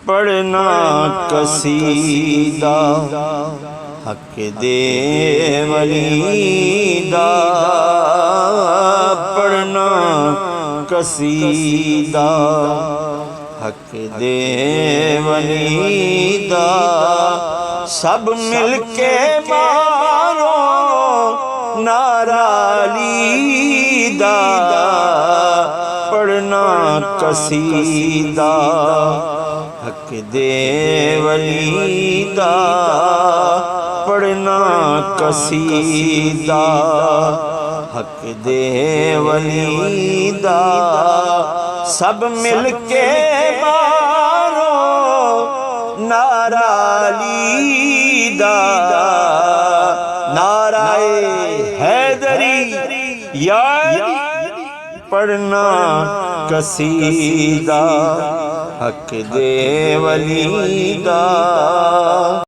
पढ़ना कसीदा हक दे वलीदा, पढ़ना कसीदा हक दे वलीदा। सब मिलके मारो नारा लीदा, पढ़ना कसीदा हक दे वलीदा, पढ़ना कसीदा हक दे वलीदा। सब मिलके मारो नारा लीदा, नाराए हैदरी यारी, पढ़ना कसीदा हक दे वलीदा।